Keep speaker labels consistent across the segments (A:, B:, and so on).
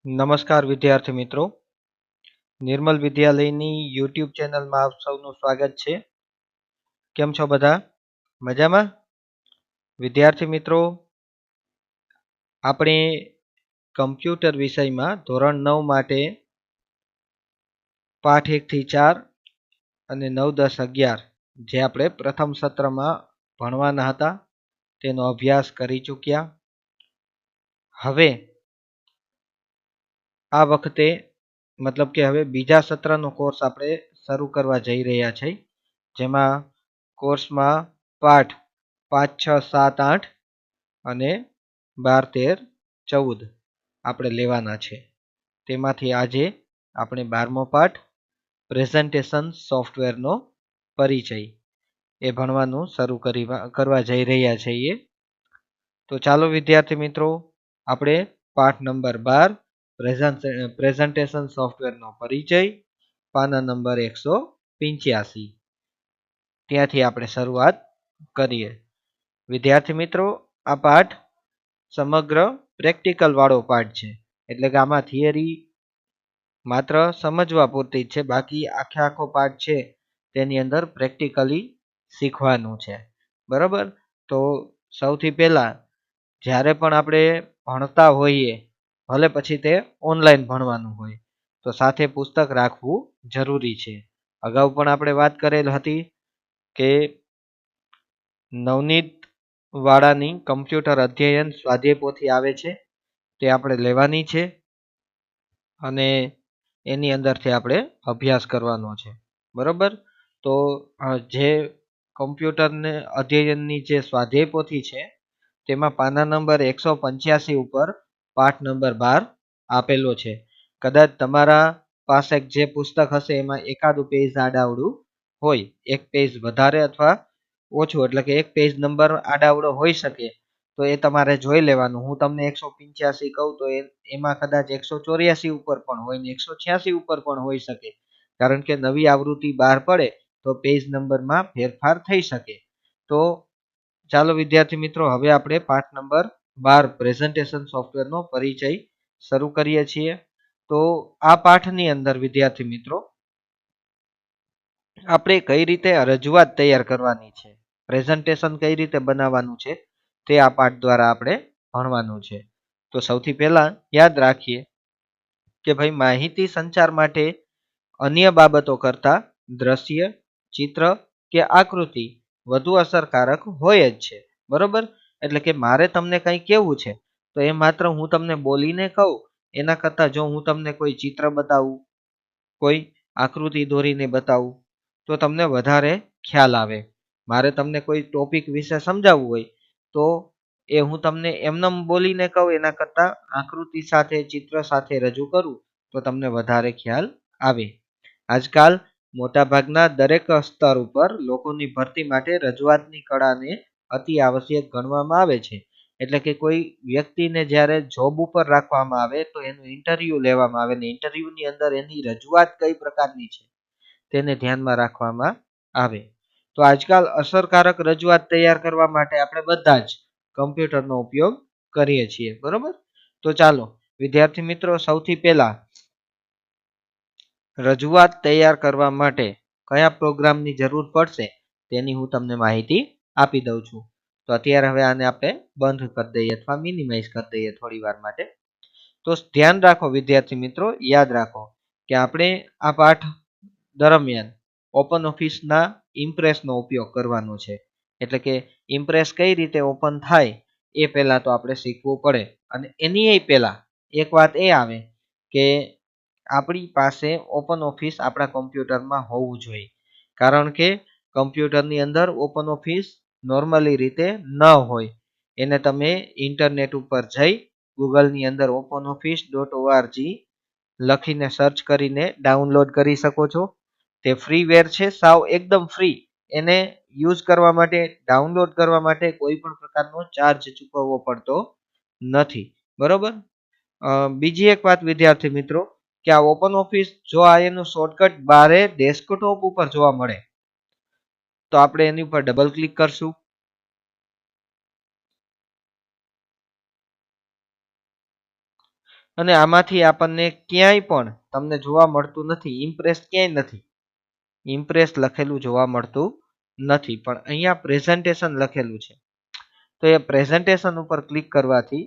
A: નમસ્કાર વિદ્યાર્થી મિત્રો, નિર્મલ વિદ્યાલયની યુટ્યુબ ચેનલમાં આપ સૌનું સ્વાગત છે. કેમ છો બધા? મજામાં? વિદ્યાર્થી મિત્રો, આપણે કમ્પ્યુટર વિષયમાં ધોરણ 9 માટે પાઠ 1 થી 4 અને 9, 10, 11 જે આપણે પ્રથમ સત્રમાં ભણવાના હતા તેનો અભ્યાસ કરી ચૂક્યા. હવે આ વખતે મતલબ કે હવે બીજા સત્રનો કોર્સ આપણે શરૂ કરવા જઈ રહ્યા છીએ, જેમાં કોર્સમાં પાઠ 5, 6, 7, 8 અને 12, 13, 14 આપણે લેવાના છે. તેમાંથી આજે આપણે 12મો પાઠ પ્રેઝન્ટેશન સોફ્ટવેરનો પરિચય એ ભણવાનું શરૂ કરવા જઈ રહ્યા છીએ. તો ચાલો વિદ્યાર્થી મિત્રો, આપણે પાઠ નંબર 12 પ્રેઝન્ટેશન સોફ્ટવેરનો પરિચય પાના નંબર 185 ત્યાંથી આપણે શરૂઆત કરીએ. વિદ્યાર્થી મિત્રો, આ પાઠ સમગ્ર પ્રેક્ટિકલ વાળો પાઠ છે, એટલે કે આમાં થિયરી માત્ર સમજવા પૂરતી જ છે, બાકી આખો પાઠ છે તેની અંદર પ્રેક્ટિકલી શીખવાનું છે. બરાબર? તો સૌથી પહેલા જ્યારે પણ આપણે ભણતા હોઈએ, ભલે પછી તે ઓનલાઈન ભણવાનું હોય, તો સાથે પુસ્તક રાખવું જરૂરી છે. અગાઉ પણ આપણે વાત કરેલ હતી કે નવનીત વાળાની કમ્પ્યુટર અધ્યયન સ્વાધ્યાય પોથી આવે છે, તે આપણે લેવાની છે અને એની અંદરથી આપણે અભ્યાસ કરવાનો છે. બરોબર? તો જે કમ્પ્યુટરને અધ્યયનની જે સ્વાધ્યાય પોથી છે તેમાં પાના નંબર 185 ઉપર પાઠ નંબર 12 આપેલો છે. કદાચ તમારા પાસે જે પુસ્તક હશે એમાં એકાદું પેજ આડાવડું હોય, એક પેજ વધારે અથવા ઓછું, એટલે કે એક પેજ નંબર આડાવડો હોઈ શકે, તો એ તમારે જોઈ લેવાનું. હું તમને 185 કહું તો એમાં કદાચ 184 ઉપર પણ હોય ને 186 ઉપર પણ હોઈ શકે, કારણ કે નવી આવૃત્તિ બહાર પડે તો પેજ નંબરમાં ફેરફાર થઈ શકે. તો ચાલો વિદ્યાર્થી મિત્રો, હવે આપણે પાઠ નંબર 12 પ્રેઝન્ટેશન સોફ્ટવેરનો પરિચય શરૂ કરીએ છીએ. તો આ પાઠની અંદર વિદ્યાર્થી મિત્રો આપણે કઈ રીતે રજૂઆત તૈયાર કરવાની છે, પ્રેઝન્ટેશન કઈ રીતે બનાવવાનું છે, તે આ પાઠ દ્વારા આપણે ભણવાનું છે. તો સૌથી પહેલા યાદ રાખીએ કે ભાઈ માહિતી સંચાર માટે અન્ય બાબતો કરતા દ્રશ્ય, ચિત્ર કે આકૃતિ વધુ અસરકારક હોય જ છે. બરોબર? એટલે કે મારે તમને કંઈ કહેવું છે તો એ માત્ર હું તમને બોલીને કહું એના કરતાં જો હું તમને કોઈ ચિત્ર બતાવું, કોઈ આકૃતિ દોરીને બતાવું, તો તમને વધારે ખ્યાલ આવે. મારે તમને કોઈ ટોપિક વિશે સમજાવવું હોય તો એ હું તમને એમનેમ બોલીને કહું એના કરતાં આકૃતિ સાથે, ચિત્ર સાથે રજૂ કરું તો તમને વધારે ખ્યાલ આવે. આજકાલ મોટાભાગના દરેક સ્તર ઉપર લોકોની ભરતી માટે રજૂઆતની કળાને અતિ આવશ્યક ગણવામાં આવે છે. એટલે કે કોઈ વ્યક્તિને જ્યારે જોબ ઉપર રાખવામાં આવે તો એનું ઇન્ટરવ્યૂ લેવામાં આવે ને ઇન્ટરવ્યૂની અંદર એની રજૂઆત કઈ પ્રકારની છે તેને ધ્યાનમાં રાખવામાં આવે. તો આજકાલ અસરકારક રજૂઆત તૈયાર કરવા માટે આપણે બધા જ કમ્પ્યુટરનો ઉપયોગ કરીએ છીએ. બરોબર? તો ચાલો વિદ્યાર્થી મિત્રો, સૌથી પહેલા રજૂઆત તૈયાર કરવા માટે કયા પ્રોગ્રામની જરૂર પડશે તેની હું તમને માહિતી આપી દઉં છું. તો અત્યારે હવે આને આપણે બંધ કરી દઈએ અથવા મિનિમાઇઝ કરી દઈએ થોડી વાર માટે. તો ધ્યાન રાખો વિદ્યાર્થી મિત્રો, યાદ રાખો કે આપણે આ પાઠ દરમિયાન ઓપન ઓફિસના ઇમ્પ્રેસનો ઉપયોગ કરવાનો છે. એટલે કે ઇમ્પ્રેસ કઈ રીતે ઓપન થાય એ પહેલા તો આપણે શીખવું પડે. અને એની પહેલા એક વાત એ આવે કે આપણી પાસે ઓપન ઓફિસ આપણા કોમ્પ્યુટરમાં હોવું જોઈએ, કારણ કે કમ્પ્યુટરની અંદર ઓપન ઓફિસ નોર્મલી રીતે ન હોય. એને તમે ઇન્ટરનેટ ઉપર જઈ ગૂગલની અંદર openoffice.org લખીને સર્ચ કરીને ડાઉનલોડ કરી શકો છો. તે ફ્રીવેર છે, સાવ એકદમ ફ્રી. એને યુઝ કરવા માટે, ડાઉનલોડ કરવા માટે કોઈ પણ પ્રકારનો ચાર્જ ચૂકવવો પડતો નથી. બરોબર? બીજી એક વાત વિદ્યાર્થી મિત્રો, કે આ ઓપન ઓફિસ જો આ એનું શોર્ટકટ બારે ડેસ્કટોપ ઉપર જોવા મળે તો આપણે એની ઉપર ડબલ ક્લિક કરશું. અને આમાંથી આપણને ક્યાંય પણ તમને જોવા મળતું નથી, ઇમ્પ્રેસ ક્યાંય નથી, ઇમ્પ્રેસ લખેલું જોવા મળતું નથી, પણ અહીંયા પ્રેઝન્ટેશન લખેલું છે. તો એ પ્રેઝન્ટેશન ઉપર ક્લિક કરવાથી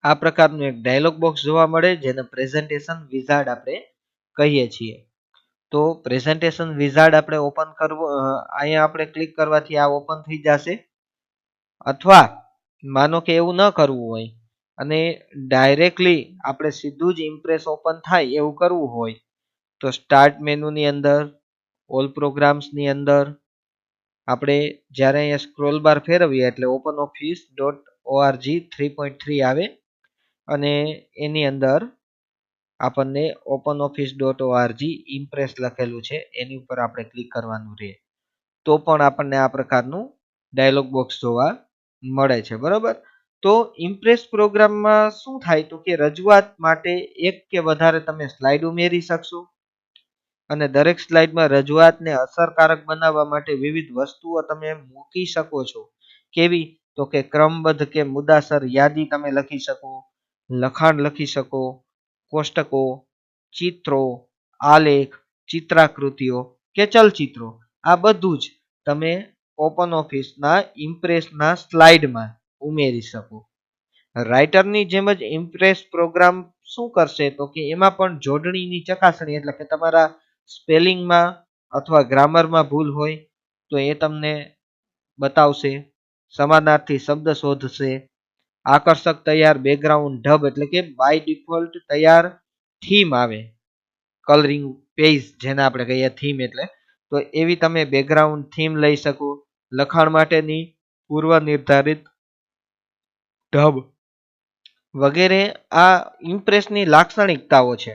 A: આ પ્રકારનું એક ડાયલોગ બોક્સ જોવા મળે, જેને પ્રેઝન્ટેશન વિઝાર્ડ આપણે કહીએ છીએ. તો પ્રેઝન્ટેશન વિઝાર્ડ આપણે ઓપન કરવું, અહીંયા આપણે ક્લિક કરવાથી આ ઓપન થઈ જશે. અથવા માનો કે એવું ન કરવું હોય અને ડાયરેક્ટલી આપણે સીધું જ ઇમ્પ્રેસ ઓપન થાય એવું કરવું હોય, તો સ્ટાર્ટ મેનુની અંદર, ઓલ પ્રોગ્રામ્સની અંદર આપણે જ્યારે અહીંયા સ્ક્રોલ બાર ફેરવીએ એટલે ઓપન ઓફિસ .org 3.3 આવે અને એની અંદર આપણને ઓપન ઓફિસ .org ઇમ્પ્રેસ લખેલું છે, એની ઉપર આપણે ક્લિક કરવાનું રહે. તો પણ આપણને આ પ્રકારનું ડાયલોગ બોક્સ જોવા મળે છે. બરોબર. તો ઇમ્પ્રેસ પ્રોગ્રામમાં શું થાય તો કે રજૂઆત માટે એક કે વધારે તમે સ્લાઇડ ઉમેરી શકશો અને દરેક સ્લાઇડમાં રજૂઆતને અસરકારક બનાવવા માટે વિવિધ વસ્તુઓ તમે મૂકી શકો છો. કેવી તો કે ક્રમબદ્ધ કે મુદ્દાસર યાદી તમે લખી શકો, લખાણ લખી શકો, કોષ્ટકો, ચિત્રો, આલેખ, ચિત્રાકૃતિઓ કે ચલચિત્રો, આ બધું જ તમે ઓપન ઓફિસના ઇમ્પ્રેસના સ્લાઇડમાં ઉમેરી શકો. રાઇટરની જેમ જ ઇમ્પ્રેસ પ્રોગ્રામ શું કરશે તો કે એમાં પણ જોડણીની ચકાસણી, એટલે કે તમારા સ્પેલિંગમાં અથવા ગ્રામરમાં ભૂલ હોય તો એ તમને બતાવશે, સમાનાર્થી શબ્દ શોધશે, આકર્ષક તૈયાર બેકગ્રાઉન્ડ ઢબ, એટલે કે બાય ડિફોલ્ટ તૈયાર થીમ આવે, કલરિંગ પેજ જેને આપણે કહીએ થીમ, એટલે તો એવી તમે બેકગ્રાઉન્ડ થીમ લઈ શકો. લખાણ માટેની પૂર્વ નિર્ધારિત ઢબ વગેરે આ ઇમ્પ્રેસની લાક્ષણિકતાઓ છે.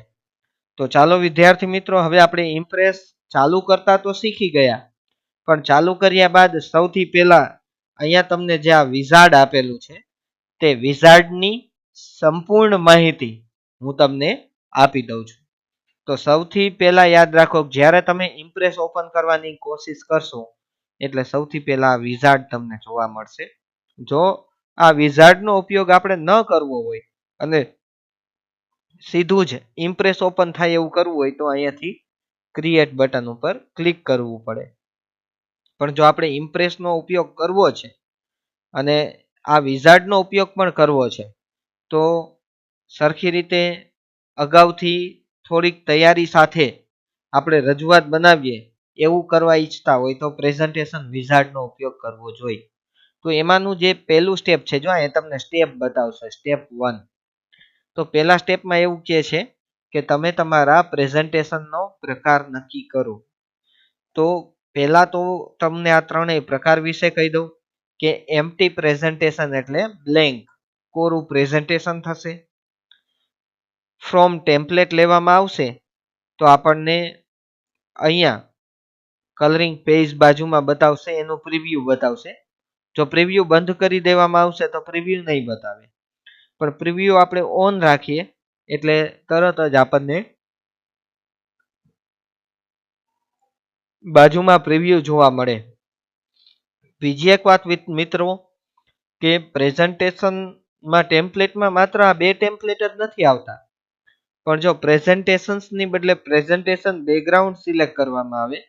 A: તો ચાલો વિદ્યાર્થી મિત્રો, હવે આપણે ઇમ્પ્રેસ ચાલુ કરતા તો શીખી ગયા, પણ ચાલુ કર્યા બાદ સૌથી પહેલા અહીંયા તમને જે આ વિઝાર્ડ આપેલું છે તે વિઝાર્ડની સંપૂર્ણ માહિતી હું તમને આપી દઉં છું. તો સૌથી પહેલા યાદ રાખો, જ્યારે તમે ઇમ્પ્રેસ ઓપન કરવાની કોશિશ કરશો એટલે સૌથી પહેલા વિઝાર્ડ તમને જોવા મળશે. જો આ વિઝાર્ડનો ઉપયોગ આપણે ન કરવો હોય અને સીધું જ ઇમ્પ્રેસ ઓપન થાય એવું કરવું હોય તો અહીંયાથી ક્રિએટ બટન ઉપર ક્લિક કરવું પડે. પણ જો આપણે ઇમ્પ્રેસનો ઉપયોગ કરવો છે અને આ વિઝાર્ડનો ઉપયોગ પણ કરવો છે તો સરખી રીતે અગાઉથી થોડીક તૈયારી સાથે આપણે રજૂઆત બનાવીએ એવું કરવા ઈચ્છતા હોય તો પ્રેઝન્ટેશન વિઝાર્ડનો ઉપયોગ કરવો જોઈએ. તો એમાંનું જે પહેલું સ્ટેપ છે, જો એ તમને સ્ટેપ બતાવશે, સ્ટેપ 1. તો પહેલા સ્ટેપમાં એવું કહે છે કે તમે તમારા પ્રેઝન્ટેશનનો પ્રકાર નક્કી કરો. તો પહેલા તો તમને આ ત્રણેય પ્રકાર વિશે કહી દઉં કે એમ્પ્ટી પ્રેઝન્ટેશન એટલે બ્લેન્ક, કોરું પ્રેઝન્ટેશન થશે. ફ્રોમ ટેમ્પલેટ લેવામાં આવશે તો આપણને અહીંયા કલરિંગ પેજ બાજુમાં બતાવશે, એનું પ્રિવ્યુ બતાવશે. જો પ્રિવ્યુ બંધ કરી દેવામાં આવશે તો પ્રિવ્યુ નહીં બતાવે, પણ પ્રિવ્યુ આપણે ઓન રાખીએ એટલે તરત જ આપણને બાજુમાં પ્રિવ્યુ જોવા મળે. બીજી એક વાત મિત્રો કે પ્રેઝન્ટેશનમાં ટેમ્પલેટમાં માત્ર આ બે ટેમ્પલેટ જ નથી આવતા, પણ જો પ્રેઝન્ટેશન્સની બદલે પ્રેઝન્ટેશન બેકગ્રાઉન્ડ સિલેક્ટ કરવામાં આવે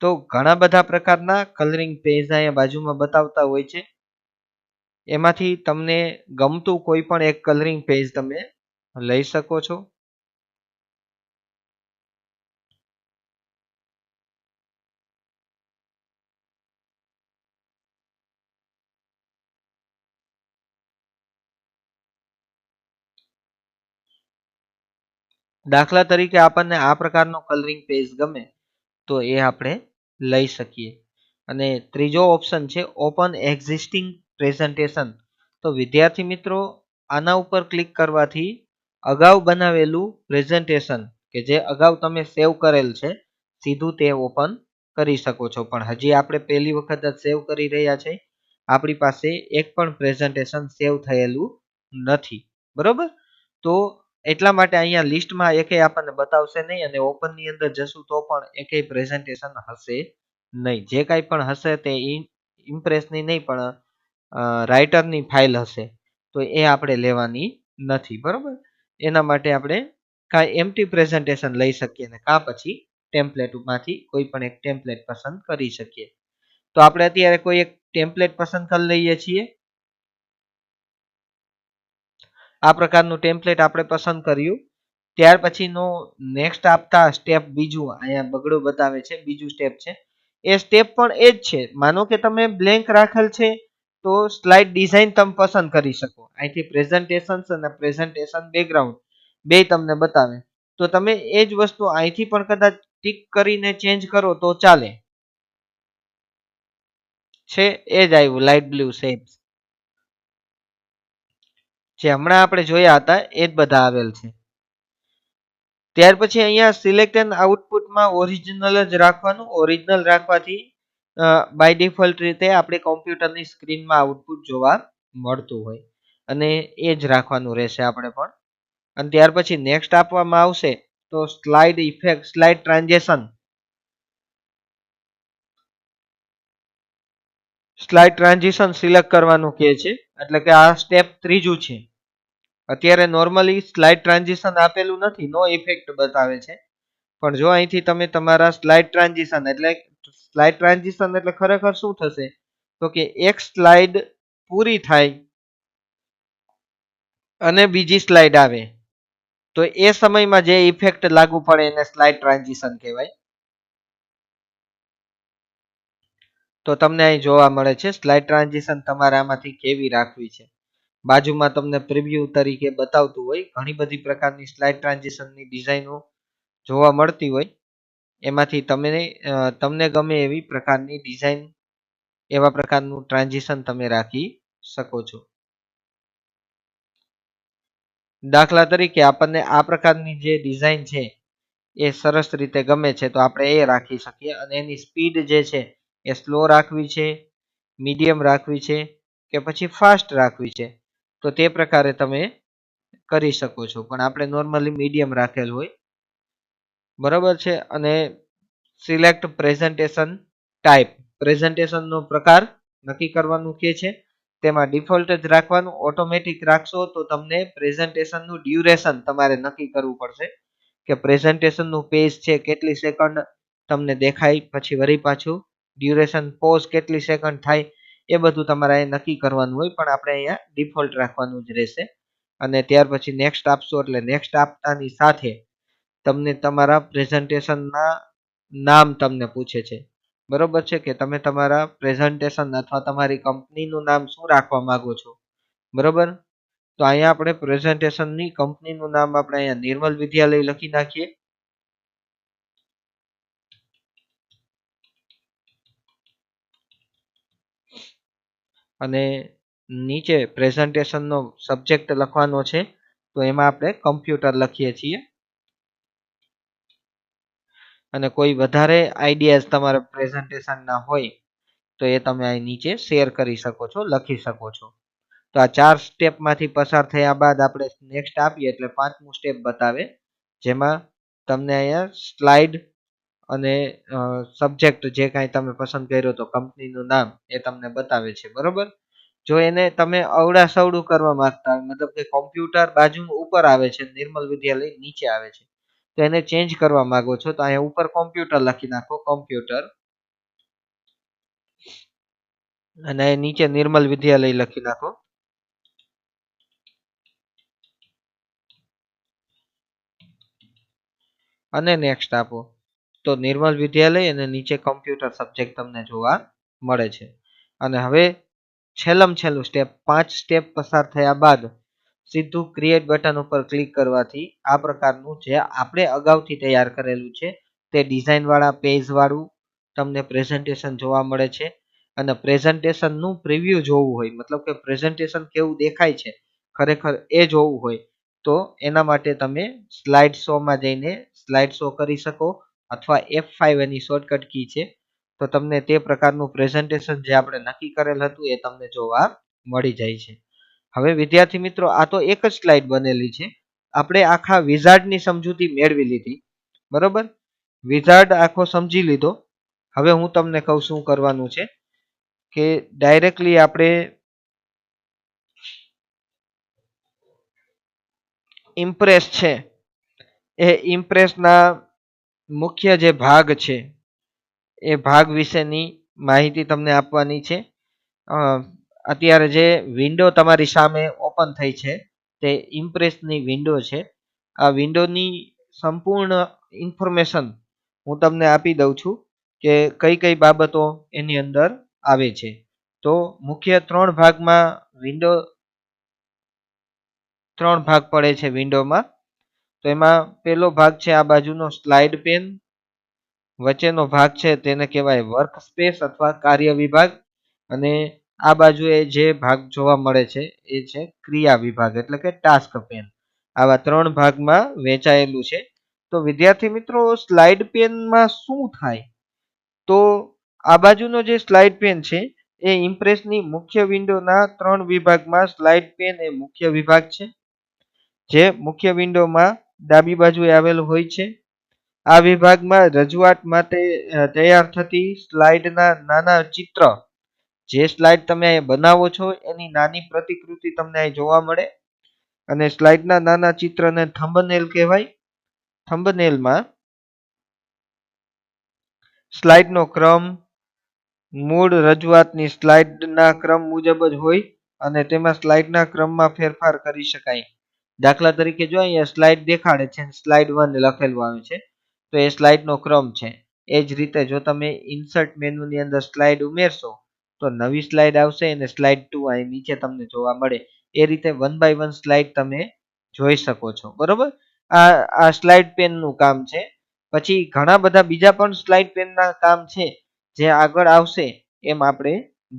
A: તો ઘણા બધા પ્રકારના કલરિંગ પેજ અહીંયા બાજુમાં બતાવતા હોય છે. એમાંથી તમને ગમતું કોઈ પણ એક કલરિંગ પેજ તમે લઈ શકો છો. દાખલા તરીકે આપણને આ પ્રકારનો કલરિંગ પેજ ગમે તો એ આપણે લઈ શકીએ. અને ત્રીજો ઓપ્શન છે ઓપન એક્ઝિસ્ટિંગ પ્રેઝન્ટેશન. તો વિદ્યાર્થી મિત્રો, આના ઉપર ક્લિક કરવાથી અગાઉ બનાવેલું પ્રેઝન્ટેશન કે જે અગાઉ તમે સેવ કરેલ છે સીધું તે ઓપન કરી શકો છો. પણ હજી આપણે પહેલી વખત જ સેવ કરી રહ્યા છે, આપણી પાસે એક પણ પ્રેઝન્ટેશન સેવ થયેલું નથી. બરોબર. તો એટલા માટે અહીંયા લિસ્ટમાં એકેય આપણને બતાવશે નહીં અને ઓપનની અંદર જશું તો પણ એકેય પ્રેઝન્ટેશન હશે નહીં. જે કાંઈ પણ હશે તે ઇમ્પ્રેસની નહીં પણ રાઇટરની ફાઇલ હશે. તો એ આપણે લેવાની નથી, બરોબર. એના માટે આપણે કાંઈ એમ્પ્ટી પ્રેઝન્ટેશન લઈ શકીએ ને કાં પછી ટેમ્પલેટમાંથી કોઈ પણ એક ટેમ્પલેટ પસંદ કરી શકીએ. તો આપણે અત્યારે કોઈ એક ટેમ્પલેટ પસંદ કરી લઈએ છીએ. આ પ્રકારનું ટેમ્પલેટ આપણે પસંદ કર્યું. ત્યાર પછીનો નેક્સ્ટ આપતા સ્ટેપ બીજું અહીંયા બગડું બતાવે છે, બીજું સ્ટેપ છે. એ સ્ટેપ પણ એ જ છે. માનો કે તમે બ્લેન્ક રાખેલ છે તો સ્લાઇડ ડિઝાઇન તમે પસંદ કરી શકો. અહીંથી પ્રેઝન્ટેશન અને પ્રેઝન્ટેશન બેકગ્રાઉન્ડ બે તમને બતાવે. તો તમે એ જ વસ્તુ અહીંથી પણ કદાચ ટિક કરીને ચેન્જ કરો તો ચાલે. છે એ જ આવ્યું લાઇટ બ્લુ શેડ્સ. જે હમણાં આપણે જોયા હતા એ જ બધા આવેલ છે. ત્યાર પછી અહીંયા સિલેક્ટ એન્ડ આઉટપુટમાં ઓરિજિનલ જ રાખવાનું. ઓરિજિનલ રાખવાથી બાય ડિફોલ્ટ રીતે આપણે કોમ્પ્યુટરની સ્ક્રીનમાં આઉટપુટ જોવા મળતું હોય અને એ જ રાખવાનું રહેશે આપણે પણ. અને ત્યાર પછી નેક્સ્ટ આપવામાં આવશે તો slide effect, slide transaction, slide transition select કરવાનું કહે છે. એટલે કે આ સ્ટેપ ત્રીજું છે. અત્યારે નોર્મલી સ્લાઇડ ટ્રાન્ઝિશન આપેલું નથી, નો ઇફેક્ટ બતાવે છે. પણ જો અહીંથી તમે તમારા સ્લાઇડ ટ્રાન્ઝિશન એટલે ખરેખર શું થશે તો કે એક સ્લાઇડ પૂરી થાય અને બીજી સ્લાઇડ આવે તો એ સમયમાં જે ઇફેક્ટ લાગુ પડે એને સ્લાઇડ ટ્રાન્ઝિશન કહેવાય. તો તમને અહીં જોવા મળે છે સ્લાઇડ ટ્રાન્ઝિશન તમારે આમાંથી કેવી રાખવી છે. બાજુમાં તમને પ્રિવ્યુ તરીકે બતાવતું હોય. ઘણી બધી પ્રકારની સ્લાઇડ ટ્રાન્ઝિશનની ડિઝાઇનો જોવા મળતી હોય. એમાંથી તમને ગમે એવી પ્રકારની ડિઝાઇન, એવા પ્રકારનું ટ્રાન્ઝિશન તમે રાખી શકો છો. દાખલા તરીકે આપણને આ પ્રકારની જે ડિઝાઇન છે એ સરસ રીતે ગમે છે તો આપણે એ રાખી શકીએ. અને એની સ્પીડ જે છે એ સ્લો રાખવી છે, મીડિયમ રાખવી છે કે પછી ફાસ્ટ રાખવી છે તો તે પ્રકારે તમે કરી શકો છો. પણ આપણે નોર્મલી મીડિયમ રાખેલ હોય, બરોબર છે. અને સિલેક્ટ પ્રેઝન્ટેશન ટાઈપ, પ્રેઝન્ટેશનનો પ્રકાર નક્કી કરવાનું કે છે. તેમાં ડિફોલ્ટ જ રાખવાનું. ઓટોમેટિક રાખશો તો તમને પ્રેઝન્ટેશનનું ડ્યુરેશન તમારે નક્કી કરવું પડશે કે પ્રેઝન્ટેશનનું પેજ છે કેટલી સેકન્ડ તમને દેખાય, પછી વળી પાછું ડ્યુરેશન પોઝ કેટલી સેકન્ડ થાય એ બધું તમારે અહીંયા નક્કી કરવાનું હોય. પણ આપણે અહીંયા ડિફોલ્ટ રાખવાનું જ રહેશે. અને ત્યાર પછી નેક્સ્ટ આપશો એટલે નેક્સ્ટ આપતાની સાથે તમને તમારા પ્રેઝન્ટેશનના નામ તમને પૂછે છે, બરોબર છે, કે તમે તમારા પ્રેઝન્ટેશન અથવા તમારી કંપનીનું નામ શું રાખવા માંગો છો, બરોબર. તો અહીંયા આપણે પ્રેઝન્ટેશનની કંપનીનું નામ આપણે અહીંયા નિર્મલ વિદ્યાલય લખી નાખીએ. અને નીચે પ્રેઝન્ટેશનનો સબ્જેક્ટ લખવાનો છે તો એમાં આપણે કમ્પ્યુટર લખીએ છીએ. અને કોઈ વધારે આઈડિયાઝ તમારા પ્રેઝન્ટેશનના હોય તો એ તમે અહીં નીચે શેર કરી શકો છો, લખી શકો છો. તો આ 4 સ્ટેપમાંથી પસાર થયા બાદ આપણે નેક્સ્ટ આપીએ એટલે 5મું સ્ટેપ બતાવે, જેમાં તમને અહીંયા સ્લાઇડ અને સબ્જેક્ટ જે કાંઈ તમે પસંદ કર્યો તો કંપનીનું નામ એ તમને બતાવે છે, બરોબર. જો એને તમે અવડા સવડું કરવા માંગતા હોય, મતલબ કે કોમ્પ્યુટર બાજુ ઉપર આવે છે, નિર્મલ વિદ્યાલય નીચે આવે છે, તો એને ચેન્જ કરવા માંગો છો તો અહીંયા ઉપર કોમ્પ્યુટર લખી નાખો, કોમ્પ્યુટર, અને નીચે નિર્મલ વિદ્યાલય લખી નાખો. અને નેક્સ્ટ આપો તો નિર્મલ વિદ્યાલય અને નીચે કમ્પ્યુટર સબ્જેક્ટ તમને જોવા મળે છે. અને હવે છેલ્લું સ્ટેપ, 5 સ્ટેપ પસાર થયા બાદ સીધું ક્રિએટ બટન ઉપર ક્લિક કરવાથી આ પ્રકારનું જે આપણે અગાઉથી તૈયાર કરેલું છે તે ડિઝાઇન વાળા પેજ વાળું તમને પ્રેઝન્ટેશન જોવા મળે છે. અને પ્રેઝન્ટેશનનું પ્રિવ્યુ જોવું હોય, મતલબ કે પ્રેઝન્ટેશન કેવું દેખાય છે ખરેખર એ જોવું હોય તો એના માટે તમે સ્લાઇડ શોમાં જઈને સ્લાઇડ શો કરી શકો, અથવા F5 એની શોર્ટકટ કી છે તો તમને તે પ્રકારનું પ્રેઝન્ટેશન જે આપણે નક્કી કરેલ હતું એ તમને જોવા મળી જાય છે. હવે વિદ્યાર્થી મિત્રો, આ તો એક જ સ્લાઇડ બનેલી છે. આપણે આખા વિઝાર્ડની સમજૂતી મેળવી લીધી, બરોબર. વિઝાર્ડ આખો સમજી લીધો. હવે હું તમને કહું શું કરવાનું છે કે ડાયરેક્ટલી આપણે ઇમ્પ્રેસ છે એ ઇમ્પ્રેસના મુખ્ય જે ભાગ છે એ ભાગ વિશેની માહિતી તમને આપવાની છે. અ, અત્યારે જે વિન્ડો તમારી સામે ઓપન થઈ છે તે ઇમ્પ્રેસની વિન્ડો છે. આ વિન્ડોની સંપૂર્ણ ઇન્ફોર્મેશન હું તમને આપી દઉં છું કે કઈ કઈ બાબતો એની અંદર આવે છે. તો મુખ્ય વિન્ડો ત્રણ ભાગ પડે છે વિન્ડોમાં. તો એમાં પહેલો ભાગ છે આ બાજુનો સ્લાઇડ પેન, વચ્ચેનો ભાગ છે તેને કહેવાય વર્ક સ્પેસ અથવા કાર્ય વિભાગ, અને આ બાજુએ જે ભાગ જોવા મળે છે એ છે ક્રિયા વિભાગ એટલે કે ટાસ્ક પેન. આવા ત્રણ ભાગમાં વહેંચાયેલું છે. તો વિદ્યાર્થી મિત્રો, સ્લાઇડ પેનમાં શું થાય? તો આ બાજુનો જે સ્લાઇડ પેન છે એ ઇમ્પ્રેસની મુખ્ય વિન્ડોના ત્રણ વિભાગમાં સ્લાઇડ પેન એ મુખ્ય વિભાગ છે, જે મુખ્ય વિન્ડોમાં ડાબી બાજુએ આવેલું હોય છે. આ વિભાગમાં રજૂઆત માટે તૈયાર થતી સ્લાઇડના નાના ચિત્ર, જે સ્લાઇડ તમે બનાવો છો એની નાની પ્રતિકૃતિ તમને અહીં જોવા મળે, અને સ્લાઇડના નાના ચિત્રને થંબનેલ કહેવાય. થંબનેલમાં સ્લાઇડનો ક્રમ મૂળ રજૂઆતની સ્લાઇડના ક્રમ મુજબ જ હોય, અને તેમાં સ્લાઇડના ક્રમમાં ફેરફાર કરી શકાય. દાખલા તરીકે જો અહીંયા સ્લાઇડ દેખાડે છે, સ્લાઇડ 1 લખેલું આવે છે, તો એ સ્લાઇડનો ક્રમ છે. એ જ રીતે જો તમે ઇન્સર્ટ મેનુની અંદર સ્લાઇડ ઉમેરશો તો નવી સ્લાઇડ આવશે અને સ્લાઇડ 2 અહીં નીચે તમને જોવા મળે. એ રીતે 1 બાય 1 સ્લાઇડ તમે જોઈ શકો છો. બરોબર? આ સ્લાઇડ પેનનું કામ છે. પછી ઘણા બધા બીજા પણ સ્લાઇડ પેનના કામ છે જે આગળ આવશે એમ આપણે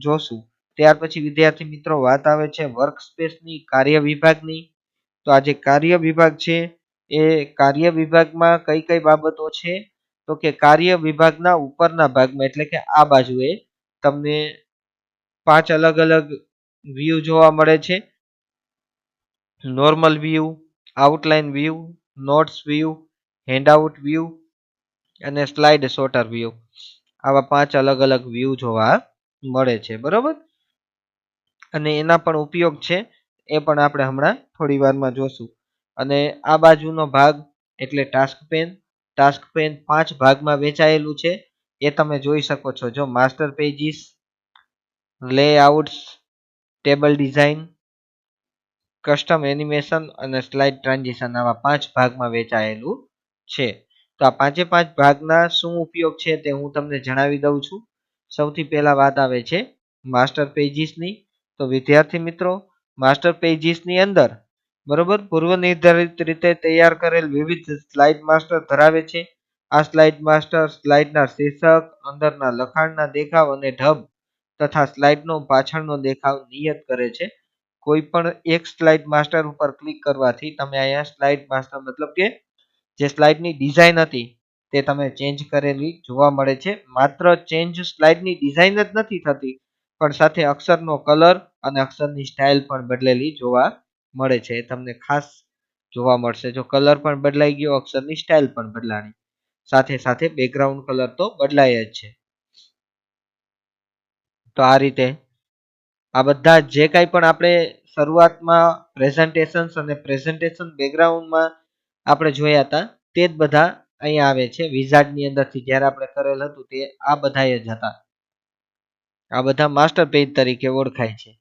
A: જોશું. ત્યાર પછી વિદ્યાર્થી મિત્રો વાત આવે છે વર્ક સ્પેસની, કાર્ય વિભાગની. તો આ જે કાર્ય વિભાગ છે એ કાર્ય વિભાગમાં કઈ કઈ બાબતો છે? તો કે કાર્ય વિભાગના ઉપરના ભાગમાં એટલે કે આ બાજુએ તમને 5 અલગ અલગ વ્યૂ જોવા મળે છે. Normal view, outline view, notes view, handout view અને સ્લાઇડ સોર્ટર વ્યૂ. આવા 5 અલગ અલગ વ્યૂ જોવા મળે છે. બરોબર? અને એના પણ ઉપયોગ છે એ પણ આપણે હમણાં થોડી વારમાં જોશું. અને આ બાજુનો ભાગ એટલે ટાસ્ક પેન. ટાસ્ક પેન 5 ભાગમાં વહેંચાયેલું છે એ તમે જોઈ શકો છો. જો master pages, layouts, table design, custom animation અને સ્લાઇડ ટ્રાન્ઝિશન, આવા 5 ભાગમાં વહેંચાયેલું છે. તો આ 5 ભાગના શું ઉપયોગ છે તે હું તમને જણાવી દઉં છું. સૌથી પહેલા વાત આવે છે માસ્ટર પેજીસની. તો વિદ્યાર્થી મિત્રો, માસ્ટર પેજીસની અંદર બરોબર પૂર્વ નિર્ધારિત રીતે તૈયાર કરેલ વિવિધ સ્લાઇડ માસ્ટર ધરાવે છે. આ સ્લાઇડ માસ્ટર સ્લાઇડના શીર્ષક, અંદરના લખાણના દેખાવ અને ઢબ તથા સ્લાઇડનો પાછળનો દેખાવ નિયત કરે છે. કોઈ પણ એક સ્લાઇડ માસ્ટર ઉપર ક્લિક કરવાથી તમે અહીંયા સ્લાઇડ માસ્ટર મતલબ કે જે સ્લાઇડની ડિઝાઇન હતી તે તમે ચેન્જ કરેલી જોવા મળે છે. માત્ર ચેન્જ સ્લાઇડની ડિઝાઇન જ નથી થતી, પણ સાથે અક્ષરનો કલર અને અક્ષરની સ્ટાઇલ પણ બદલેલી જોવા મળે છે. એ તમને ખાસ જોવા મળશે. જો કલર પણ બદલાઈ ગયો, અક્ષરની સ્ટાઇલ પણ બદલાણી, સાથે સાથે બેકગ્રાઉન્ડ કલર તો બદલાય જ છે. તો આ રીતે આ બધા જે કાંઈ પણ આપણે શરૂઆતમાં પ્રેઝન્ટેશન અને પ્રેઝન્ટેશન બેકગ્રાઉન્ડમાં આપણે જોયા હતા તે જ બધા અહીંયા આવે છે. વિઝાર્ડની અંદરથી જ્યારે આપણે કરેલ હતું તે આ બધા જ હતા. આ બધા માસ્ટર પેજ તરીકે ઓળખાય છે.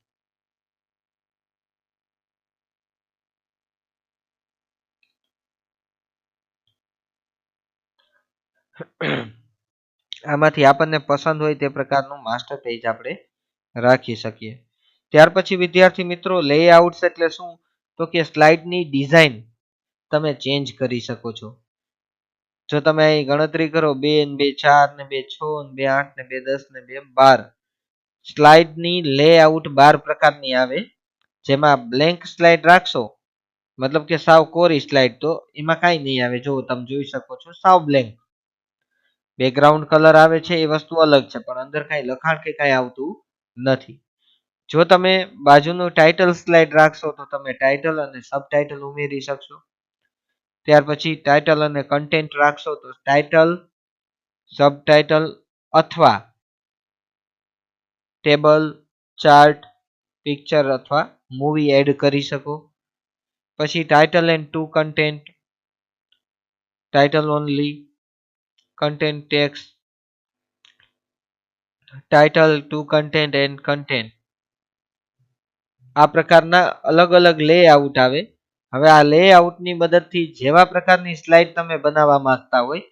A: આમાંથી આપણને પસંદ હોય તે પ્રકારનું માસ્ટર પેજ આપણે રાખી શકીએ. ત્યાર પછી વિદ્યાર્થી મિત્રો, લેઆઉટ્સ એટલે શું? તો કે સ્લાઇડની ડિઝાઇન તમે ચેન્જ કરી શકો છો. જો તમે અહીં ગણતરી કરો 2 ને 2 4 ને 2 6 ને 2 8 ને 2 10 ને 2 12 સ્લાઇડની લેઆઉટ 12 પ્રકારની આવે. જેમાં બ્લેન્ક સ્લાઇડ રાખશો મતલબ કે સાવ કોરી સ્લાઇડ, તો એમાં કાંઈ નહીં આવે. જો તમે જોઈ શકો છો સાવ બ્લેન્ક. બેકગ્રાઉન્ડ કલર આવે છે એ વસ્તુ અલગ છે, પણ અંદર કાંઈ લખાણ કે કાંઈ આવતું નથી. જો તમે બાજુનું ટાઇટલ સ્લાઇડ રાખશો તો તમે ટાઇટલ અને સબ ટાઇટલ ઉમેરી શકશો. ત્યાર પછી ટાઇટલ અને કન્ટેન્ટ રાખશો તો ટાઇટલ, સબ ટાઇટલ અથવા ટેબલ, ચાર્ટ, પિક્ચર અથવા મૂવી એડ કરી શકો. પછી title and two content, title only, content text, title two content and content. આ પ્રકારના અલગ અલગ લેઆઉટ આવે. હવે આ લેઆઉટની મદદથી જેવા પ્રકારની સ્લાઇડ તમે બનાવવા માંગતા હોય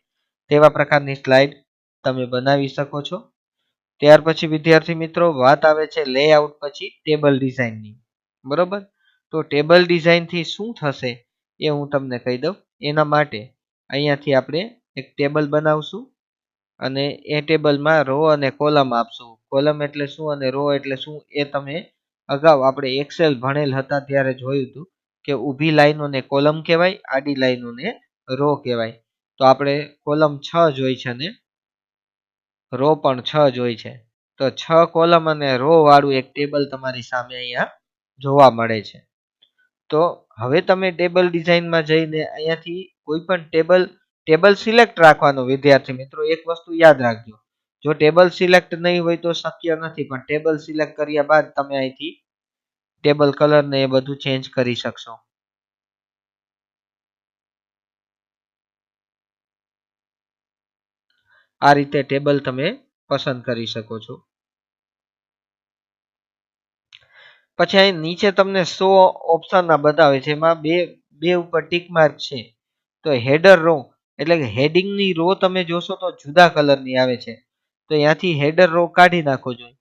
A: તેવા પ્રકારની સ્લાઇડ તમે બનાવી શકો છો. ત્યાર પછી વિદ્યાર્થી મિત્રો વાત આવે છે લેઆઉટ પછી ટેબલ ડિઝાઇનની. બરોબર, તો ટેબલ ડિઝાઇનથી શું થશે એ હું તમને કહી દઉં. એના માટે અહીંયાથી આપણે એક ટેબલ બનાવશું અને એ ટેબલમાં રો અને કોલમ આપશું. કોલમ એટલે શું અને રો એટલે શું એ તમે અગાઉ આપણે એક્સેલ ભણેલ હતા ત્યારે જોયું હતું કે ઊભી લાઈનોને કોલમ કહેવાય, આડી લાઈનોને રો કહેવાય. તો આપણે કોલમ 6 જોઈ છે ને રો પણ 6 જ હોય છે. તો 6 કોલમ અને રો વાળું એક ટેબલ તમારી સામે અહીંયા જોવા મળે છે. તો હવે તમે ટેબલ ડિઝાઇનમાં જઈને અહીંયાથી કોઈ પણ ટેબલ સિલેક્ટ રાખવાનો. વિદ્યાર્થી મિત્રો એક વસ્તુ યાદ રાખજો, જો ટેબલ સિલેક્ટ નહીં હોય તો શક્ય નથી, પણ ટેબલ સિલેક્ટ કર્યા બાદ તમે અહીંથી ટેબલ કલર ને એ બધું ચેન્જ કરી શકશો. આ રીતે ટેબલ તમે પસંદ કરી શકો છો. પછી અહીં નીચે તમને 100 ઓપ્શન બતાવે છે, એમાં બે બે ઉપર ટીક માર્ક છે. તો હેડર રો એટલે કે હેડિંગની રો તમે જોશો તો જુદા કલરની આવે છે. તો અહીંયાથી હેડર રો કાઢી નાખો જોઈએ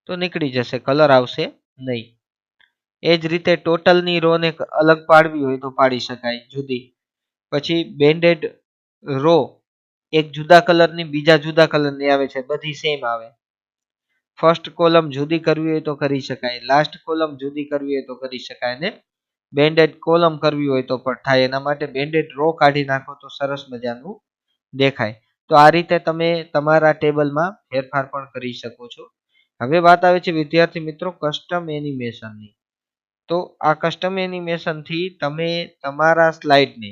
A: તો નીકળી જશે, કલર આવશે નહીં. એ જ રીતે ટોટલની રો ને અલગ પાડવી હોય તો પાડી શકાય જુદી. પછી બેન્ડેડ રો એક જુદા કલરની બીજા જુદા કલરની આવે છે, બધી સેમ આવે. ફર્સ્ટ કોલમ જુદી કરવી હોય તો કરી શકાય, લાસ્ટ કોલમ જુદી કરવી હોય તો કરી શકાય, ને બેન્ડેડ કોલમ કરવી હોય તો પણ થાય. એના માટે બેન્ડેડ રો કાઢી નાખો તો સરસ મજાનું દેખાય. તો આ રીતે તમે તમારા ટેબલમાં ફેરફાર પણ કરી શકો છો. હવે વાત આવે છે વિદ્યાર્થી મિત્રો કસ્ટમ એનિમેશનની. તો આ કસ્ટમ એનિમેશનથી તમે તમારા સ્લાઇડને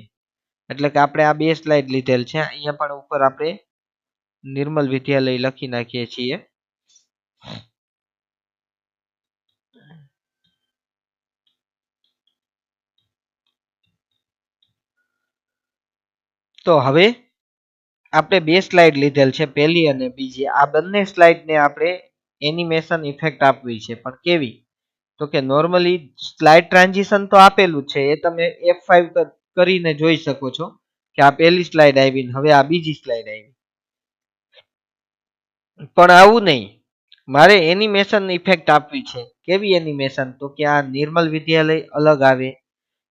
A: એટલે કે આપણે આ બે સ્લાઇડ લીધેલ છે, અહીંયા પણ ઉપર આપણે નિર્મલ વિદ્યાલય લખી નાખીએ છીએ. તો હવે આપણે બે સ્લાઇડ લીધેલ છે, પહેલી અને બીજી. આ બંને સ્લાઇડને આપણે એનિમેશન ઇફેક્ટ આપવી છે, પણ કેવી? તો કે નોર્મલી સ્લાઇડ ટ્રાન્ઝિશન તો આપેલું છે, એ તમે F5 કરીને જોઈ શકો છો કે આ પહેલી સ્લાઇડ આવી હવે આ બીજી સ્લાઇડ આવી. પણ આવું નહીં, મારે એનિમેશન ઇફેક્ટ આપવી છે. કેવી એનિમેશન? તો કે આ નિર્મલ વિદ્યાલય અલગ આવે,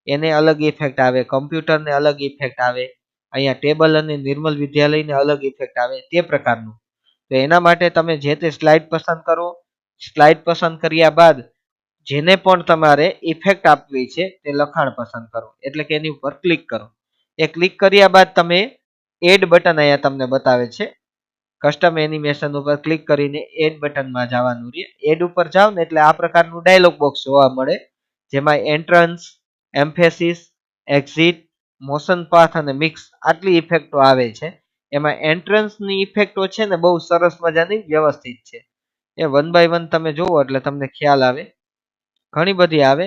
A: એને અલગ ઇફેક્ટ આવે, કમ્પ્યુટરને અલગ ઇફેક્ટ આવે, અહીંયા ટેબલ અને નિર્મલ વિદ્યાલયને અલગ ઇફેક્ટ આવે, તે પ્રકારનું. તો એના માટે તમે જે તે સ્લાઇડ પસંદ કરો. સ્લાઇડ પસંદ કર્યા બાદ જેને પણ તમારે ઇફેક્ટ આપવી છે તે લખાણ પસંદ કરો, એટલે કે એની ઉપર ક્લિક કરો. એ ક્લિક કર્યા બાદ તમે એડ બટન અહીંયા તમને બતાવે છે, કસ્ટમ એનિમેશન ઉપર ક્લિક કરીને એડ બટનમાં જવાનું રહે. એડ ઉપર જાવ ને એટલે આ પ્રકારનું ડાયલોગ બોક્સ જોવા મળે, જેમાં entrance, emphasis, exit, motion path અને મિક્સ આટલી ઇફેક્ટો આવે છે. એમાં એન્ટ્રન્સની ઇફેક્ટો છે ને બહુ સરસ મજાની વ્યવસ્થિત છે. એ વન બાય વન તમે જોવો એટલે તમને ખ્યાલ આવે. ઘણી બધી આવે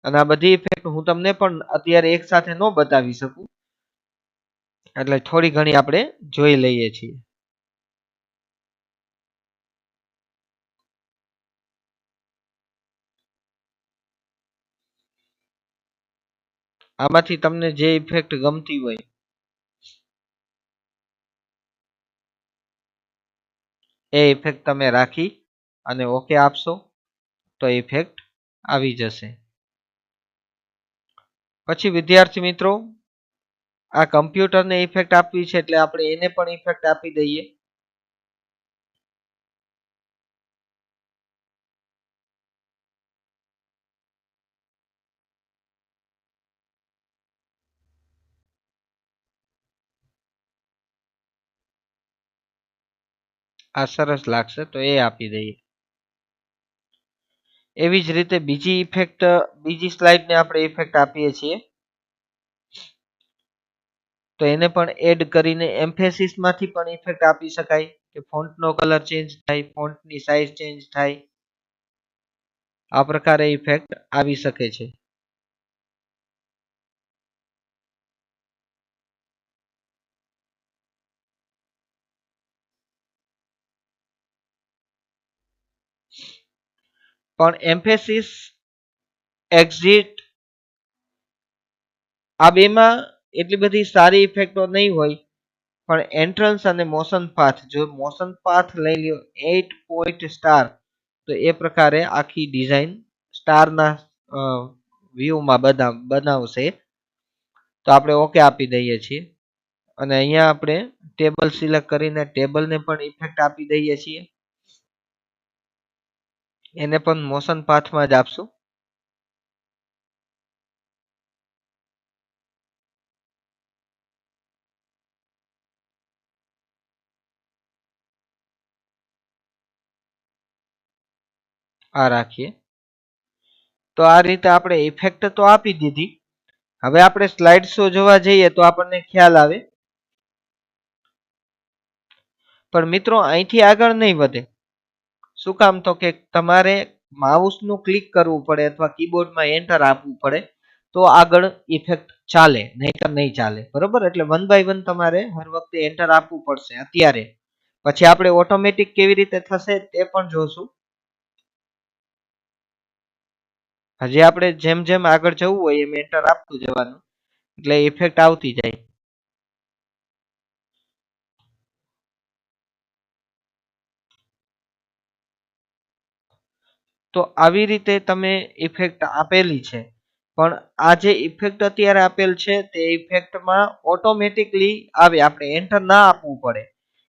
A: અને આ બધી ઇફેક્ટ હું તમને પણ અત્યારે એક સાથે ન બતાવી શકું, એટલે થોડી ઘણી આપણે જોઈ લઈએ છીએ. આમાંથી તમને જે ઇફેક્ટ ગમતી હોય એ ઇફેક્ટ તમે રાખી અને ઓકે આપશો તો ઇફેક્ટ આવી જશે. પછી વિદ્યાર્થી મિત્રો આ કમ્પ્યુટરને ઇફેક્ટ આપવી છે એટલે આપણે એને પણ ઇફેક્ટ આપી દઈએ. આ સરસ લાગશે તો એ આપી દઈએ. એવી જ રીતે બીજી ઇફેક્ટ, બીજી સ્લાઇડને આપણે ઇફેક્ટ આપીએ છીએ તો એને પણ એડ કરીને એમ્ફેસિસ માંથી પણ ઇફેક્ટ આપી શકાય કે ફોન્ટનો કલર ચેન્જ થાય, ફોન્ટની સાઇઝ ચેન્જ થાય. આ પ્રકારે ઇફેક્ટ આવી શકે છે. પણ એમ્ફેસિસ, એક્ઝિટ આ બેમાં એટલી બધી સારી ઇફેક્ટો નહીં હોય, પણ એન્ટ્રન્સ અને મોશન પાથ, જો મોશન પાથ લઈ લ્યો 8 પોઈન્ટ સ્ટાર, તો એ પ્રકારે આખી ડિઝાઇન સ્ટારના વ્યૂમાં બનાવશે. તો આપણે ઓકે આપી દઈએ છીએ અને અહીંયા આપણે ટેબલ સિલેક્ટ કરીને ટેબલને પણ ઇફેક્ટ આપી દઈએ છીએ. એને પણ મોશન પાથમાં જ આપશું. આ રાખીએ. તો આ રીતે આપણે ઇફેક્ટ તો આપી દીધી. હવે આપણે સ્લાઇડ શો જોવા જઈએ તો આપણને ખ્યાલ આવે. પણ મિત્રો અહીંથી આગળ નહીં વધે. શું કામ? તો કે તમારે માઉસનું ક્લિક કરવું પડે અથવા કીબોર્ડમાં એન્ટર આપવું પડે, તો આગળ ઇફેક્ટ ચાલે, નહીંતર નહીં ચાલે. બરોબર? એટલે 1 બાય 1 તમારે હર વખતે એન્ટર આપવું પડશે અત્યારે. પછી આપણે ઓટોમેટિક કેવી રીતે થશે તે પણ જોશું. હજી આપણે જેમ જેમ આગળ જવું હોય એમ એન્ટર આપતું જવાનું, એટલે ઇફેક્ટ આવતી જાય. તો આવી રીતે તમે ઇફેક્ટ આપેલી છે, પણ આ જે ઇફેક્ટ અત્યારે આપેલ છે તે ઇફેક્ટમાં ઓટોમેટિકલી આવે, આપણે એન્ટર ના આપવું પડે.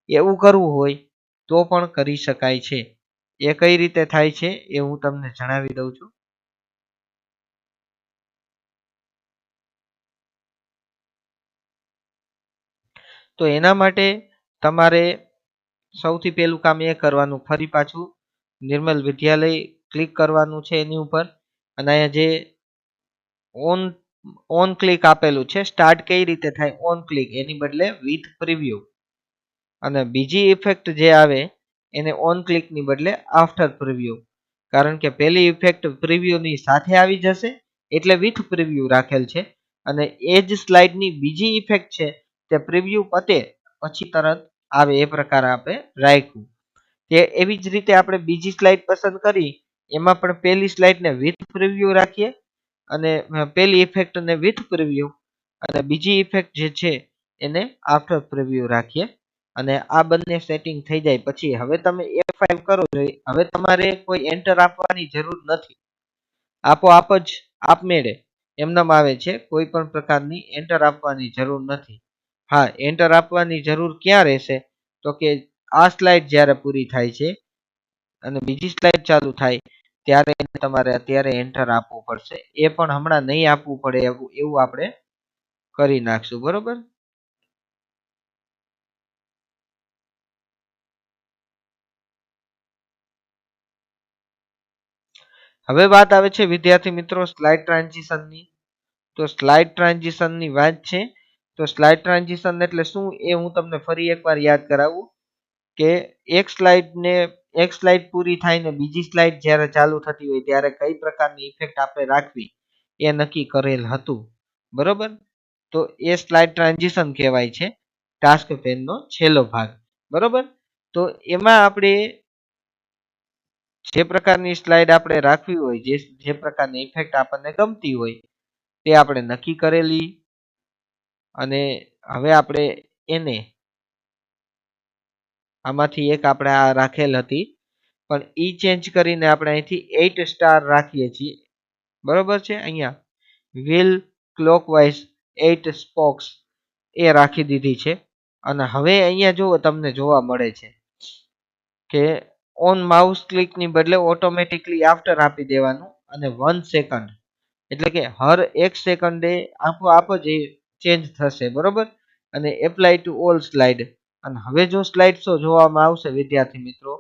A: એવું કરવું હોય તો પણ કરી શકાય છે. એ કઈ રીતે થાય છે એ હું તમને જણાવી દઉં છું. તો એના માટે તમારે સૌથી પહેલું કામ એ કરવાનું, ફરી પાછું નિર્મલ વિદ્યાલય ક્લિક કરવાનું છે એની ઉપર, અને અહીંયા જે ઓન ક્લિક આપેલું છે, સ્ટાર્ટ કઈ રીતે થાય ઓન ક્લિક, એની બદલે વિથ પ્રિવ્યુ. અને બીજી ઇફેક્ટ જે આવે એને ઓન ક્લિકની બદલે આફ્ટર પ્રિવ્યુ. કારણ કે પહેલી ઇફેક્ટ પ્રિવ્યુની સાથે આવી જશે એટલે વિથ પ્રિવ્યુ રાખેલ છે, અને એ જ સ્લાઇડની બીજી ઇફેક્ટ છે તે પ્રિવ્યુ પતે પછી તરત આવે એ પ્રકારે આપણે રાખ્યું. તે એવી જ રીતે આપણે બીજી સ્લાઇડ પસંદ કરી, એમાં પણ પહેલી સ્લાઇડને વિથ પ્રિવ્યુ રાખીએ અને પહેલી ઇફેક્ટને વિથ પ્રિવ્યુ અને બીજી ઇફેક્ટ જે છે એને આફ્ટર પ્રિવ્યુ રાખીએ. અને આ બંને સેટિંગ થઈ જાય પછી હવે તમે F5 કરો છો. હવે તમારે કોઈ એન્ટર આપવાની જરૂર નથી, આપોઆપ જ આપમેળે એમનેમ આવે છે, કોઈ પણ પ્રકારની એન્ટર આપવાની જરૂર નથી. હા, એન્ટર આપવાની જરૂર ક્યાં રહેશે? તો કે આ સ્લાઇડ જ્યારે પૂરી થાય છે અને બીજી સ્લાઇડ ચાલુ થાય ત્યારે તમારે અત્યારે એન્ટર આપવું પડશે. એ પણ હમણાં નહીં આપવું પડે એવું આપણે કરી નાખશું. બરોબર? હવે વાત આવે છે વિદ્યાર્થી મિત્રો સ્લાઇડ ટ્રાન્ઝિશનની. તો સ્લાઇડ ટ્રાન્ઝિશનની વાત છે. તો સ્લાઇડ ટ્રાન્ઝિશન એટલે શું એ હું તમને ફરી એકવાર યાદ કરાવું કે એક સ્લાઇડ પૂરી થાય ને બીજી સ્લાઇડ જ્યારે ચાલુ થતી હોય ત્યારે કઈ પ્રકારની ઇફેક્ટ આપણે રાખવી એ નક્કી કરેલ હતું. બરોબર? તો એ સ્લાઇડ ટ્રાન્ઝિશન કહેવાય છે, ટાસ્ક પેનનો છેલ્લો ભાગ. બરોબર? તો એમાં આપણે જે પ્રકારની સ્લાઇડ આપણે રાખવી હોય, જે પ્રકારની ઇફેક્ટ આપણને ગમતી હોય તે આપણે નક્કી કરેલી, અને હવે આપણે એને આમાંથી એક આપણે આ રાખેલ હતી, પણ ઈ ચેન્જ કરીને આપણે અહીંથી 8 સ્ટાર રાખીએ છીએ. બરોબર છે? અહીંયા વ્હીલ ક્લોકવાઇઝ 8 સ્પોક્સ એ રાખી દીધી છે. અને હવે અહીંયા જુઓ તમને જોવા મળે છે કે ઓન માઉસ ક્લિકની બદલે ઓટોમેટિકલી આફ્ટર આપી દેવાનું, અને 1 સેકન્ડ એટલે કે હર 1 સેકન્ડે આપોઆપ જ ચેન્જ થશે. બરોબર? અને એપ્લાય ટુ ઓલ સ્લાઇડ. અને હવે જો સ્લાઇડ શો જોવામાં આવશે વિદ્યાર્થી મિત્રો,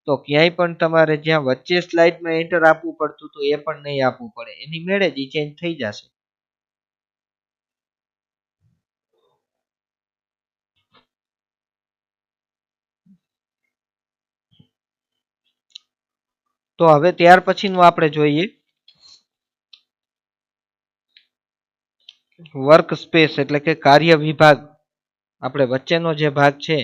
A: તો ક્યાંય પણ તમારે જ્યાં વચ્ચે સ્લાઇડમાં એન્ટર આપવું પડતું તો એ પણ નહીં આપવું પડે, એની મેળે જ ચેન્જ થઈ જશે. તો હવે ત્યાર પછીનું આપણે જોઈએ વર્ક સ્પેસ એટલે કે કાર્ય વિભાગ. આપણે વચ્ચેનો જે ભાગ છે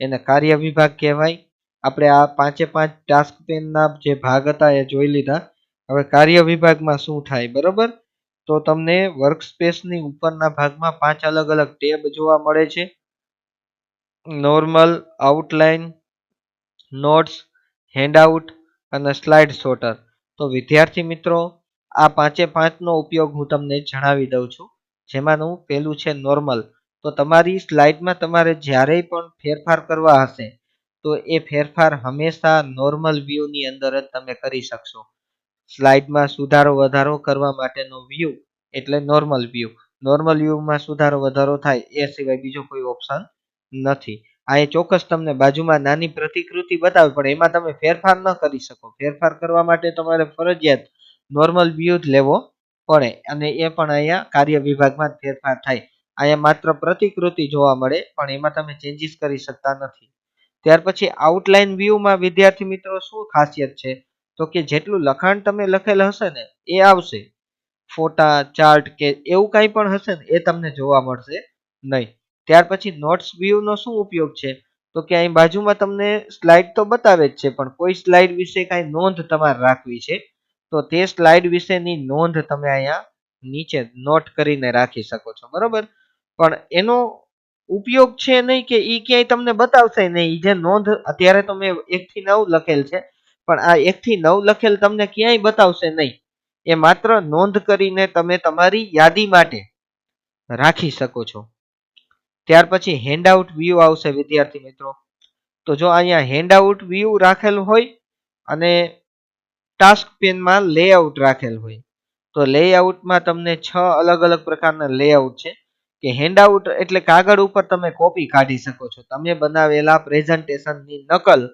A: એને કાર્ય વિભાગ કહેવાય. આપણે આ પાંચે પાંચ ટાસ્ક પેનના જે ભાગ હતા એ જોઈ લીધા. હવે કાર્ય વિભાગમાં શું થાય, બરોબર? તો તમને વર્કસ્પેસની ઉપરના ભાગમાં પાંચ અલગ અલગ ટેબ જોવા મળે છે. નોર્મલ, આઉટલાઇન, નોટ્સ, હેન્ડઆઉટ અને સ્લાઇડ સોર્ટર. તો વિદ્યાર્થી મિત્રો, આ પાંચે પાંચનો ઉપયોગ હું તમને જણાવી દઉં છું. જેમાંનું પહેલું છે નોર્મલ. તો તમારી સ્લાઇડમાં તમારે જ્યારે પણ ફેરફાર કરવા હશે તો એ ફેરફાર હંમેશા નોર્મલ વ્યૂની અંદર જ તમે કરી શકશો. સ્લાઇડમાં સુધારો વધારો કરવા માટેનો વ્યૂ એટલે નોર્મલ વ્યૂ. નોર્મલ વ્યૂમાં સુધારો વધારો થાય એ સિવાય બીજો કોઈ ઓપ્શન નથી. આ એ ચોક્કસ તમને બાજુમાં નાની પ્રતિકૃતિ બતાવે પણ એમાં તમે ફેરફાર ન કરી શકો. ફેરફાર કરવા માટે તમારે ફરજિયાત નોર્મલ વ્યૂ જ લેવો પડે અને એ પણ અહીંયા કાર્ય વિભાગમાં જ ફેરફાર થાય. અહીંયા માત્ર પ્રતિકૃતિ જોવા મળે પણ એમાં તમે ચેન્જીસ કરી શકતા નથી. ત્યાર પછી આઉટલાઇન વ્યૂમાં વિદ્યાર્થી મિત્રો શું ખાસિયત છે, તો કે જેટલું લખાણ તમે લખેલ હશે ને એ આવશે. ફોટા, ચાર્ટ કે એવું કંઈ પણ હશે ને એ તમને જોવા મળશે નહીં. ત્યાર પછી નોટ્સ વ્યૂનો શું ઉપયોગ છે, તો કે અહીં બાજુમાં તમને સ્લાઇડ તો બતાવે જ છે પણ કોઈ સ્લાઇડ વિશે કાંઈ નોંધ તમારે રાખવી છે તો તે સ્લાઇડ વિશેની નોંધ તમે અહીંયા નીચે નોટ કરીને રાખી શકો છો, બરોબર? પણ એનો ઉપયોગ છે નહીં કે ઈ ક્યાંય તમને બતાવશે નહીં. ઈ જે નોંધ અત્યારે તો મેં 1 થી 9 લખેલ છે પણ આ 1 થી 9 લખેલ તમને ક્યાંય બતાવશે નહીં. એ માત્ર નોંધ કરીને તમે તમારી યાદી માટે રાખી શકો છો. ત્યાર પછી હેન્ડઆઉટ વ્યૂ આવશે વિદ્યાર્થી મિત્રો. તો જો અહીંયા હેન્ડઆઉટ વ્યૂ રાખેલ હોય અને ટાસ્ક પેનમાં લેઆઉટ રાખેલ હોય તો લેઆઉટમાં તમને 6 અલગ અલગ પ્રકારના લેઆઉટ છે. કે હેન્ડઆઉટ એટલે કાગળ ઉપર તમે કોપી કાઢી શકો છો. તમે બનાવેલા પ્રેઝન્ટેશનની નકલ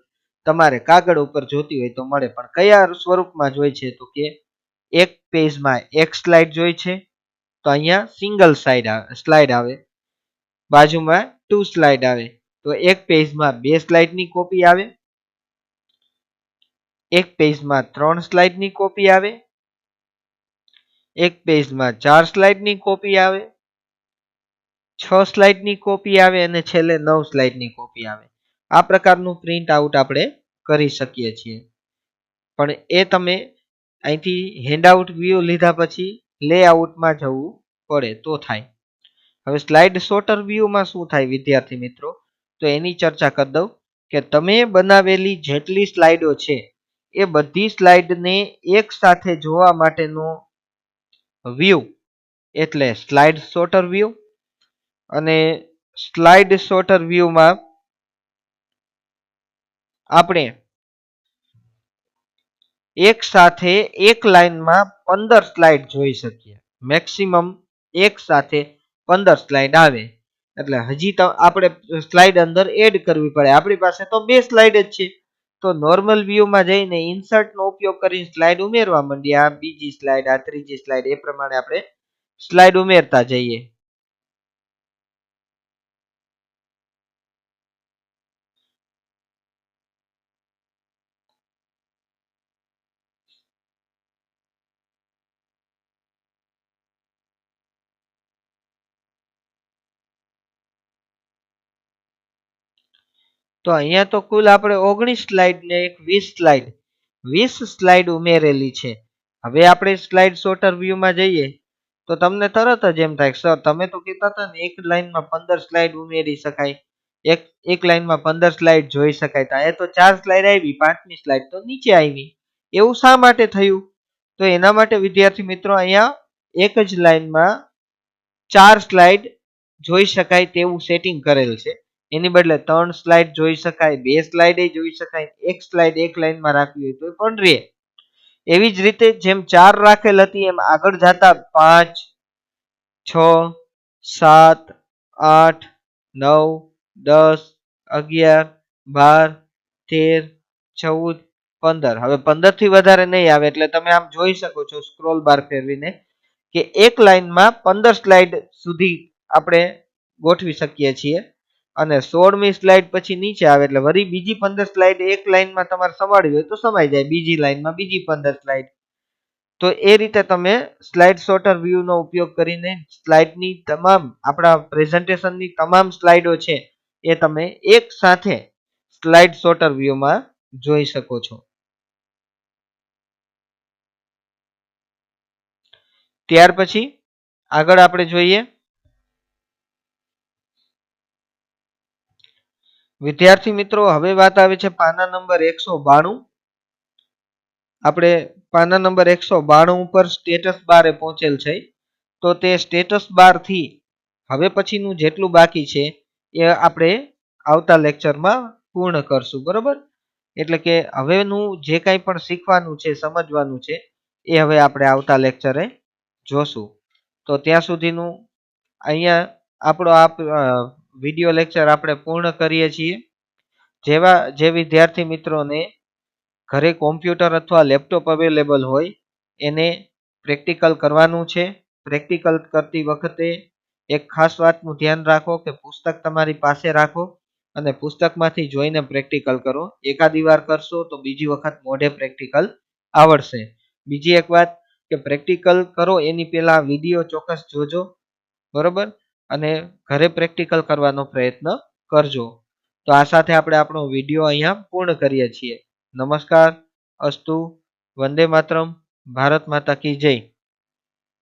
A: તમારે કાગળ ઉપર જોતી હોય તો મળે. પણ કયા સ્વરૂપમાં જોઈ છે, તો કે એક પેજમાં એક સ્લાઇડ જોઈ છે તો અહીંયા સિંગલ સ્લાઇડ આવે, બાજુમાં 2 સ્લાઇડ આવે. તો એક પેજમાં 2 સ્લાઇડની કોપી આવે, એક પેજમાં 3 સ્લાઇડની કોપી આવે, એક પેજમાં 4 સ્લાઇડની કોપી આવે, 6 સ્લાઇડની કોપી આવે અને છેલ્લે 9 સ્લાઇડની કોપી આવે. આ પ્રકારનું પ્રિન્ટ આઉટ આપણે કરી શકીએ છીએ. પણ એ તમે અહીંથી હેન્ડઆઉટ વ્યૂ લીધા પછી લેઆઉટમાં જવું પડે તો થાય. હવે સ્લાઇડ સોર્ટર વ્યૂમાં શું થાય વિદ્યાર્થી મિત્રો, તો એની ચર્ચા કરી દઉં કે તમે બનાવેલી જેટલી સ્લાઇડો છે એ બધી સ્લાઇડને એક સાથે જોવા માટેનો વ્યૂ એટલે સ્લાઇડ સોર્ટર વ્યૂ. અને સ્લાઇડ સોર્ટર વ્યૂમાં આપણે એક સાથે એક લાઇનમાં 15 સ્લાઇડ જોઈ શકીએ. મેક્સિમમ એક સાથે 15 સ્લાઇડ આવે એટલે હજી તો આપણે સ્લાઇડ અંદર એડ કરવી પડે. આપણી પાસે તો 2 સ્લાઇડ જ છે તો નોર્મલ વ્યૂમાં જઈને ઇન્સર્ટનો ઉપયોગ કરીને સ્લાઇડ ઉમેરવા માંડીએ. આ બીજી સ્લાઇડ, આ ત્રીજી સ્લાઇડ, એ પ્રમાણે આપણે સ્લાઇડ ઉમેરતા જઈએ. તો અહીંયા તો કુલ આપણે 19 સ્લાઇડ ને એક 20 સ્લાઇડ ઉમેરેલી છે. હવે આપણે સ્લાઇડ સોર્ટર વ્યૂમાં જઈએ તો તમને તરત જ એમ થાય સર તમે તો કહેતા હતા ને એક લાઇનમાં 15 સ્લાઇડ ઉમેરી શકાય, એક લાઇનમાં 15 સ્લાઇડ જોઈ શકાય. તો અહીંયા તો 4 સ્લાઇડ આવી, 5મી સ્લાઇડ તો નીચે આવી. એવું શા માટે થયું? તો એના માટે વિદ્યાર્થી મિત્રો અહીંયા એક જ લાઇનમાં 4 સ્લાઇડ જોઈ શકાય તેવું સેટિંગ કરેલ છે. એની બદલે 3 સ્લાઇડ જોઈ શકાય, 2 સ્લાઇડ જોઈ શકાય, એક સ્લાઇડ એક લાઇનમાં રાખવી હોય તો પણ રહે. એવી જ રીતે જેમ 4 રાખેલ હતી એમ આગળ જતા 5, 6, 7, 8, 9, 10, 11, 12, 13, 14, 15. હવે 15 થી વધારે નહીં આવે એટલે તમે આમ જોઈ શકો છો સ્ક્રોલ બાર ફેરવીને કે એક લાઇનમાં 15 સ્લાઇડ સુધી આપણે ગોઠવી શકીએ છીએ. અને 16મી સ્લાઇડ પછી નીચે આવે એટલે વળી બીજી 15 સ્લાઇડ એક લાઇનમાં તમારે સમાડવી હોય તો સમાઈ જાય, બીજી લાઇનમાં બીજી 15 સ્લાઇડ. તો એ રીતે તમે સ્લાઇડ સોર્ટર વ્યૂનો ઉપયોગ કરીને સ્લાઇડની તમામ આપણા પ્રેઝન્ટેશનની તમામ સ્લાઇડો છે એ તમે એક સાથે સ્લાઇડ સોર્ટર વ્યૂમાં જોઈ શકો છો. ત્યાર પછી આગળ આપણે જોઈએ વિદ્યાર્થી મિત્રો, હવે વાત આવે છે પાના નંબર 192. આપણે પાના નંબર 192 ઉપર સ્ટેટસ બાર એ પહોંચેલ છે. તો તે સ્ટેટસ બાર થી હવે પછીનું જેટલું બાકી છે એ આપણે આવતા લેક્ચરમાં પૂર્ણ કરશું. બરોબર? એટલે કે હવેનું જે કાંઈ પણ શીખવાનું છે, સમજવાનું છે, એ હવે આપણે આવતા લેક્ચરે જોશું. તો ત્યાં સુધીનું અહીંયા આપણો વિડીયો લેક્ચર આપણે પૂર્ણ કરીએ છીએ. જે વિદ્યાર્થી મિત્રોને ઘરે કોમ્પ્યુટર અથવા લેપટોપ અવેલેબલ હોય એને પ્રેક્ટિકલ કરવાનું છે. પ્રેક્ટિકલ કરતી વખતે એક ખાસ વાતનું ધ્યાન રાખો કે પુસ્તક તમારી પાસે રાખો અને પુસ્તકમાંથી જોઈને પ્રેક્ટિકલ કરો. એકાદી વાર કરશો તો બીજી વખત મોઢે પ્રેક્ટિકલ આવડશે. બીજી એક વાત કે પ્રેક્ટિકલ કરો એની પહેલા વિડીયો ચોક્કસ જોજો. બરોબર? અને ઘરે પ્રેક્ટિકલ કરવાનો પ્રયત્ન કરજો. તો આ સાથે આપણે આપણો વિડીયો અહીંયા પૂર્ણ કરીએ છીએ. નમસ્કાર, અસ્તુ, વંદે માતરમ, ભારત માતા કી જય.